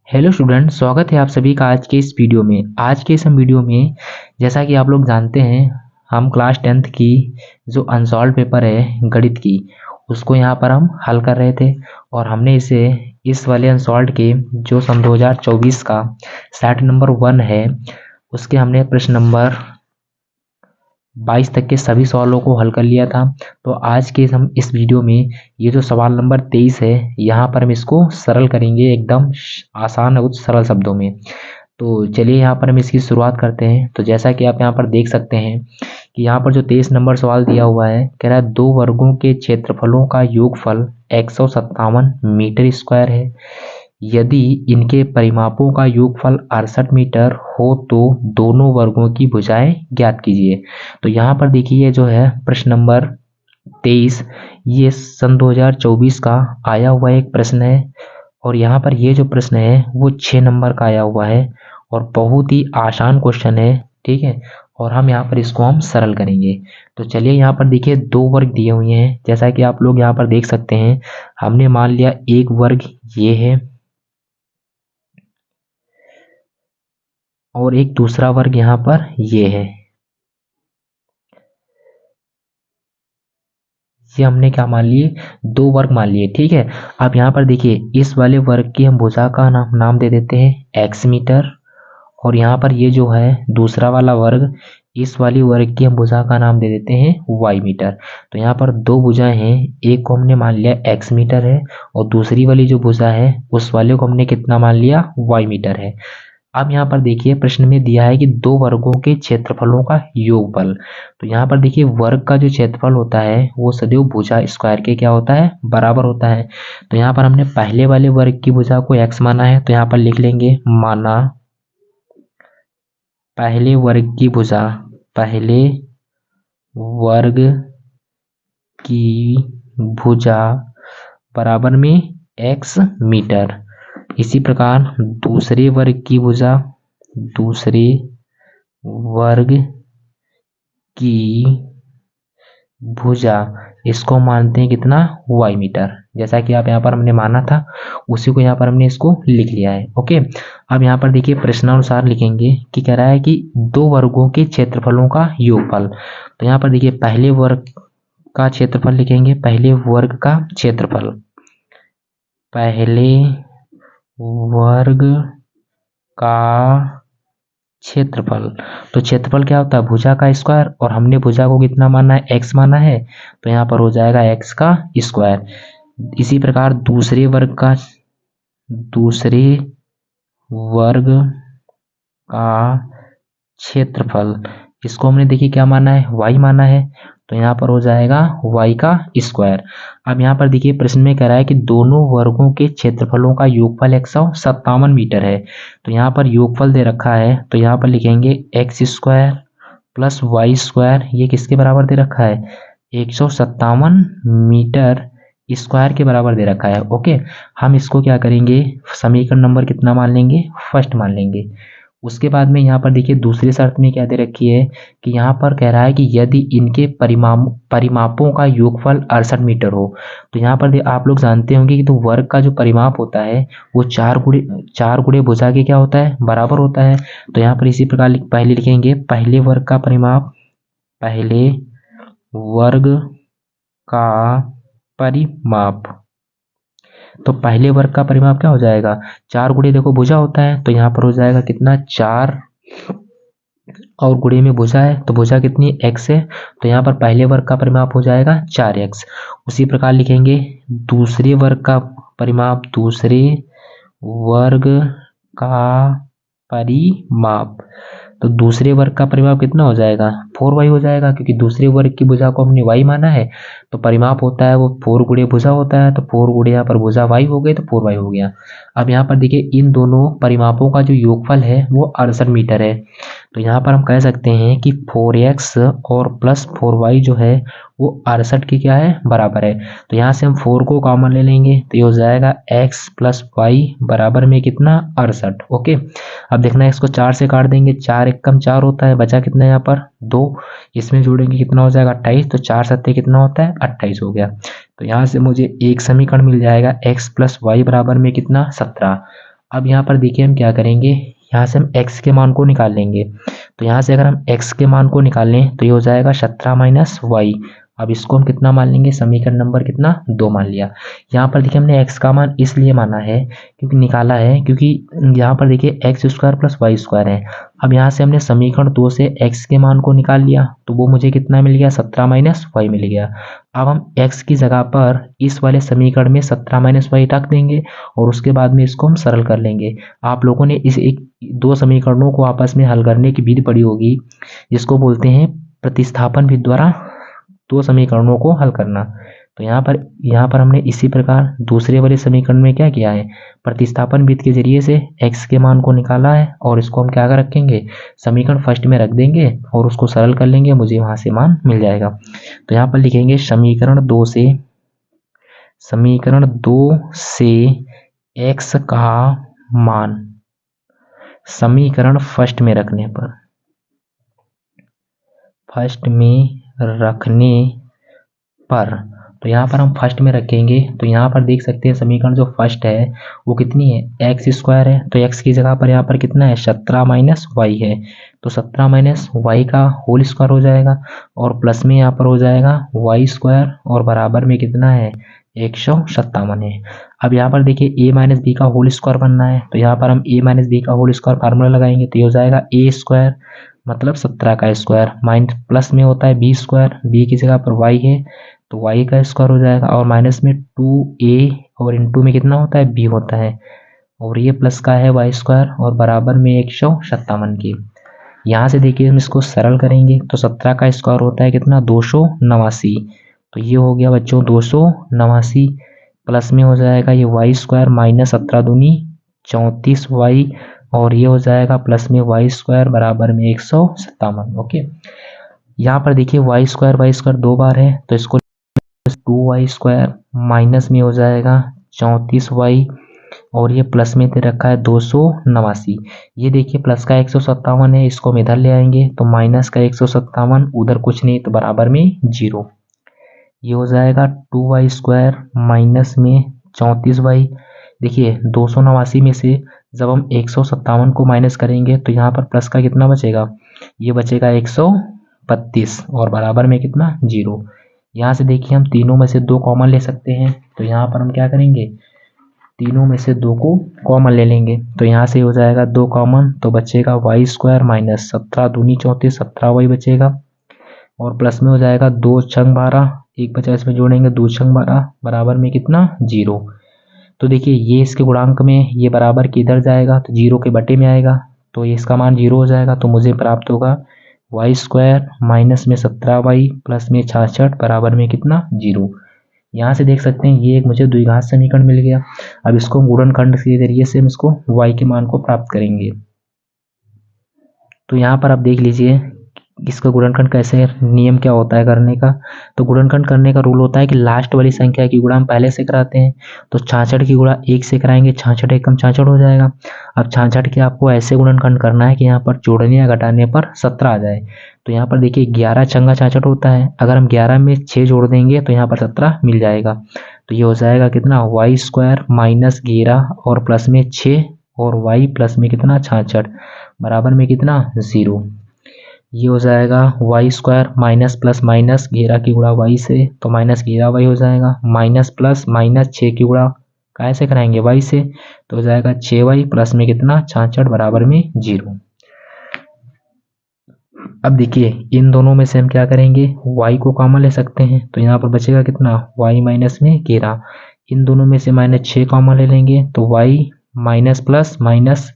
Hello student, स्वागत है आप सभी का आज के इस वीडियो में। आज के इस वीडियो में जैसा कि आप लोग जानते हैं, हम क्लास 10th की जो अनसॉल्व पेपर है गणित की, उसको यहाँ पर हम हल कर रहे थे। और हमने इसे इस वाले अनसॉल्व के जो सन 2024 का सेट नंबर 1 है, उसके हमने प्रश्न नंबर 22 तक के सभी सवालों को हल कर लिया था। तो आज के हम इस वीडियो में ये जो सवाल नंबर 23 है, यहाँ पर हम इसको सरल करेंगे, एकदम आसान और सरल शब्दों में। तो चलिए यहाँ पर हम इसकी शुरुआत करते हैं। तो जैसा कि आप यहाँ पर देख सकते हैं कि यहाँ पर जो 23 नंबर सवाल दिया हुआ है, कह रहा है दो वर्गों के क्षेत्रफलों का योगफल 157 मीटर स्क्वायर है। यदि इनके परिमापों का योगफल 68 मीटर हो तो दोनों वर्गों की भुजाएं ज्ञात कीजिए। तो यहाँ पर देखिए जो है प्रश्न नंबर 23, ये सन 2024 का आया हुआ एक प्रश्न है। और यहाँ पर ये जो प्रश्न है वो 6 नंबर का आया हुआ है और बहुत ही आसान क्वेश्चन है, ठीक है। और हम यहाँ पर इसको हम सरल करेंगे। तो चलिए यहाँ पर देखिए दो वर्ग दिए हुए हैं, जैसा कि आप लोग यहाँ पर देख सकते हैं। हमने मान लिया एक वर्ग ये है और एक दूसरा वर्ग यहाँ पर ये है। ये हमने क्या मान लिए, दो वर्ग मान लिए, ठीक है। अब यहाँ पर देखिए इस वाले वर्ग की हम भुजा का नाम दे देते हैं x मीटर। और यहाँ पर ये जो है दूसरा वाला वर्ग, इस वाली वर्ग की हम भुजा का नाम दे देते हैं y मीटर। तो यहाँ पर दो भुजाएं हैं, एक को हमने मान लिया x मीटर है और दूसरी वाली जो भुजा है उस वाले को हमने कितना मान लिया, y मीटर है। अब यहाँ पर देखिए प्रश्न में दिया है कि दो वर्गों के क्षेत्रफलों का योगफल। तो यहाँ पर देखिए वर्ग का जो क्षेत्रफल होता है वो सदैव भुजा स्क्वायर के क्या होता है, बराबर होता है। तो यहाँ पर हमने पहले वाले वर्ग की भुजा को x माना है, तो यहाँ पर लिख लेंगे माना पहले वर्ग की भुजा, पहले वर्ग की भुजा बराबर में x मीटर। इसी प्रकार दूसरे वर्ग की भुजा, दूसरे वर्ग की भुजा, इसको मानते हैं कितना, y मीटर। जैसा कि आप यहाँ पर हमने माना था उसी को यहाँ पर हमने इसको लिख लिया है, ओके। अब यहाँ पर देखिए प्रश्नानुसार लिखेंगे कि कह रहा है कि दो वर्गों के क्षेत्रफलों का योगफल। तो यहाँ पर देखिए पहले वर्ग का क्षेत्रफल लिखेंगे, पहले वर्ग का क्षेत्रफल, पहले वर्ग का क्षेत्रफल। तो क्षेत्रफल क्या होता है, भुजा का स्क्वायर, और हमने भुजा को कितना माना है, x माना है, तो यहाँ पर हो जाएगा x का स्क्वायर। इसी प्रकार दूसरे वर्ग का क्षेत्रफल, इसको हमने देखिए क्या माना है, y माना है, तो यहाँ पर हो जाएगा y का स्क्वायर। अब यहाँ पर देखिए प्रश्न में कह रहा है कि दोनों वर्गों के क्षेत्रफलों का योगफल 157 मीटर है। तो यहाँ पर योगफल दे रखा है, तो यहाँ पर लिखेंगे x square plus y square, ये किसके बराबर दे रखा है, 157 मीटर स्क्वायर के बराबर दे रखा है, ओके। हम इसको क्या करेंगे, समीकरण नंबर कितना मान लेंगे, फर्स्ट मान लेंगे। उसके बाद में यहाँ पर देखिए दूसरी शर्त में क्या दे रखी है कि यहाँ पर कह रहा है कि यदि इनके परिमापों का योगफल 68 मीटर हो। तो यहाँ पर आप लोग जानते होंगे कि तो वर्ग का जो परिमाप होता है वो चार गुणे भुजा के क्या होता है, बराबर होता है। तो यहाँ पर इसी प्रकार पहले लिखेंगे पहले वर्ग का परिमाप, पहले वर्ग का परिमाप। तो पहले वर्ग का परिमाप क्या हो जाएगा, चार गुणे देखो भुजा होता है, तो यहाँ पर हो जाएगा कितना, 4 और गुणे में भुजा है, तो भुजा कितनी, x है, तो यहाँ पर पहले वर्ग का परिमाप हो जाएगा 4x। उसी प्रकार लिखेंगे दूसरे वर्ग का परिमाप, दूसरे वर्ग का परिमाप। तो दूसरे वर्ग का परिमाप कितना हो जाएगा, 4y हो जाएगा, क्योंकि दूसरे वर्ग की भुजा को हमने y माना है। तो परिमाप होता है वो 4 गुणे भुजा होता है, तो 4 गुणे यहाँ पर भुजा y हो गई, तो 4y हो गया। अब यहाँ पर देखिए इन दोनों परिमापों का जो योगफल है वो 68 मीटर है। तो यहाँ पर हम कह सकते हैं कि 4x और प्लस 4y जो है वो 68 के क्या है, बराबर है। तो यहाँ से हम 4 को कॉमन ले लेंगे, तो ये हो जाएगा x प्लस वाई बराबर में कितना, 68, ओके। अब देखना है इसको 4 से काट देंगे, 4 एक कम 4 होता है, बचा कितना है यहाँ पर 2, इसमें जोड़ेंगे कितना हो जाएगा 28, तो 4 सत्ते कितना होता है 28 हो गया। तो यहाँ से मुझे एक समीकरण मिल जाएगा x प्लस वाई बराबर में कितना, 17। अब यहाँ पर देखिए हम क्या करेंगे, यहाँ से हम x के मान को निकाल लेंगे। तो यहाँ से अगर हम x के मान को निकाल लें तो ये हो जाएगा 17 माइनस वाई। अब इसको हम कितना मान लेंगे, समीकरण नंबर कितना 2 मान लिया। यहाँ पर देखिए हमने x का मान इसलिए माना है क्योंकि निकाला है, क्योंकि यहाँ पर देखिए x square plus y square है। अब यहाँ से हमने समीकरण 2 से x के मान को निकाल लिया तो वो मुझे कितना मिल गया, 17 माइनस वाई मिल गया। अब हम x की जगह पर इस वाले समीकरण में 17 माइनस वाई रख देंगे और उसके बाद में इसको हम सरल कर लेंगे। आप लोगों ने इस दो समीकरणों को आपस में हल करने की विधि पढ़ी होगी, जिसको बोलते हैं प्रतिस्थापन विधि द्वारा दो समीकरणों को हल करना। तो यहाँ पर हमने इसी प्रकार दूसरे वाले समीकरण में क्या किया है, प्रतिस्थापन विधि के जरिए से x के मान को निकाला है और इसको हम क्या कर रखेंगे, समीकरण फर्स्ट में रख देंगे और उसको सरल कर लेंगे, मुझे वहां से मान मिल जाएगा। तो यहाँ पर लिखेंगे समीकरण 2 से x का मान समीकरण फर्स्ट में रखने पर तो यहाँ पर हम फर्स्ट में रखेंगे। तो यहाँ पर देख सकते हैं समीकरण जो फर्स्ट है वो कितनी है, एक्स स्क्वायर है। तो एक्स की जगह पर यहाँ पर कितना है, 17 माइनस वाई है। तो 17 माइनस वाई का होल स्क्वायर हो जाएगा और प्लस में यहाँ पर हो जाएगा वाई स्क्वायर और बराबर में कितना है, 157 है। अब यहाँ पर देखिए a माइनस बी का होल स्क्वायर बनना है। तो यहाँ पर हम a माइनस बी का होल स्क्वायर फार्मूला लगाएंगे तो ये हो जाएगा a स्क्वायर मतलब 17 का स्क्वायर माइनस प्लस में होता है बी स्क्वायर, बी की जगह पर वाई है तो वाई का स्क्वायर हो जाएगा और माइनस में 2a और इंटू में कितना होता है, b होता है और ये प्लस का है वाई स्क्वायर और बराबर में 157 की। यहाँ से देखिए हम इसको सरल करेंगे तो 17 का स्क्वायर होता है कितना, 289। तो ये हो गया बच्चों 289 प्लस में हो जाएगा ये वाई स्क्वायर माइनस 17 दूनी 34 वाई और ये हो जाएगा प्लस में वाई स्क्वायर बराबर में 157। ओके, यहाँ पर देखिए वाई स्क्वायर दो बार है तो इसको 2y स्क्वायर माइनस में हो जाएगा 34 वाई और ये प्लस में दे रखा है 289। ये देखिए प्लस का 157 है, इसको हम इधर ले आएंगे तो माइनस का 157 उधर कुछ नहीं तो बराबर में 0। ये हो जाएगा 2y स्क्वायर माइनस में 34y। देखिए 289 में से जब हम 157 को माइनस करेंगे तो यहाँ पर प्लस का कितना बचेगा, ये बचेगा 132 और बराबर में कितना, 0। यहाँ से देखिए हम तीनों में से 2 कॉमन ले सकते हैं तो यहाँ पर हम क्या करेंगे, तीनों में से 2 को कॉमन ले लेंगे। तो यहाँ से हो जाएगा 2 कॉमन तो बचेगा वाई स्क्वायर माइनस 17 दूनी 34 17 वाई बचेगा और प्लस में हो जाएगा 2 छंग 12, एक बचा इसमें जोड़ेंगे 2 छंग 12 बराबर में कितना, 0। तो देखिए ये इसके गुणांक में ये बराबर किधर जाएगा तो 0 के बटे में आएगा तो ये इसका मान 0 हो जाएगा। तो मुझे प्राप्त होगा वाई स्क्वायर माइनस में 17 वाई प्लस में 66 बराबर में कितना, 0। यहाँ से देख सकते हैं ये एक मुझे द्विघात समीकरण मिल गया। अब इसको गुणनखंड के जरिए से हम इसको y के मान को प्राप्त करेंगे। तो यहाँ पर आप देख लीजिए इसका गुणनखंड कैसे, नियम क्या होता है करने का। तो गुणनखंड करने का रूल होता है कि लास्ट वाली संख्या की गुणा हम पहले से कराते हैं। तो 66 की गुणा 1 से कराएंगे, 66 एकम 66 हो जाएगा। अब 66 के आपको ऐसे गुणनखंड करना है कि यहाँ पर जोड़ने या घटाने पर 17 आ जाए। तो यहाँ पर देखिए 11 छंगा 66 होता है, अगर हम 11 में 6 जोड़ देंगे तो यहाँ पर 17 मिल जाएगा। तो ये हो जाएगा कितना, वाई स्क्वायर माइनस 11 और प्लस में 6 और वाई प्लस में कितना 66 बराबर में कितना, 0। ये हो जाएगा y square minus plus minus 11 की गुणा वाई से तो माइनस 11 वाई हो जाएगा माइनस प्लस माइनस 6 की गुणा कैसे कराएंगे वाई से तो हो जाएगा 6 वाई प्लस में कितना 66 बराबर में 0। अब देखिए इन दोनों में से हम क्या करेंगे, y को कॉमन ले सकते हैं तो यहाँ पर बचेगा कितना, y माइनस में 11। इन दोनों में से माइनस 6 कॉमन ले लेंगे तो y माइनस प्लस माइनस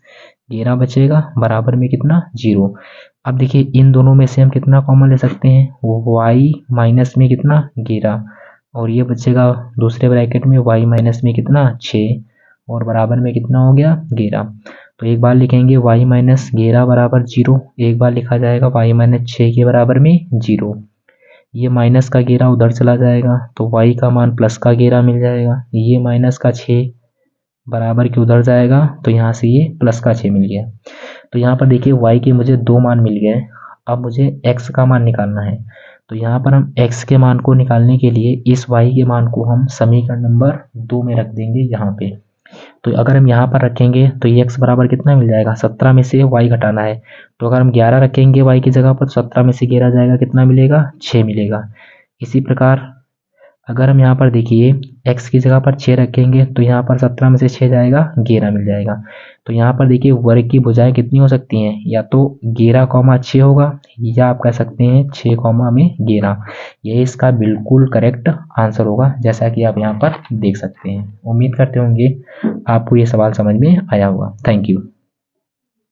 11 बचेगा बराबर में कितना, 0। अब देखिए इन दोनों में से हम कितना कॉमन ले सकते हैं, y माइनस में कितना 11 और ये बचेगा दूसरे ब्रैकेट में y माइनस में कितना 6 और बराबर में कितना हो गया 11। तो एक बार लिखेंगे y माइनस 11 बराबर 0, एक बार लिखा जाएगा y माइनस 6 के बराबर में 0। ये माइनस का 11 उधर चला जाएगा तो y का मान प्लस का 11 मिल जाएगा। ये माइनस का 6 बराबर के उधर जाएगा तो यहाँ से ये प्लस का 6 मिल गया। तो यहाँ पर देखिए y के मुझे 2 मान मिल गए। अब मुझे x का मान निकालना है। तो यहाँ पर हम x के मान को निकालने के लिए इस y के मान को हम समीकरण नंबर 2 में रख देंगे यहाँ पे। तो अगर हम यहाँ पर रखेंगे तो ये x बराबर कितना मिल जाएगा, 17 में से y घटाना है। तो अगर हम 11 रखेंगे y की जगह पर, 17 में से 11 जाएगा, कितना मिलेगा, 6 मिलेगा। इसी प्रकार अगर हम यहाँ पर देखिए x की जगह पर 6 रखेंगे तो यहाँ पर 17 में से 6 जाएगा, 11 मिल जाएगा। तो यहाँ पर देखिए वर्ग की भुजाएं कितनी हो सकती हैं, या तो 11,6 होगा, या आप कह सकते हैं 6,11। ये इसका बिल्कुल करेक्ट आंसर होगा, जैसा कि आप यहाँ पर देख सकते हैं। उम्मीद करते होंगे आपको ये सवाल समझ में आया होगा। Thank you.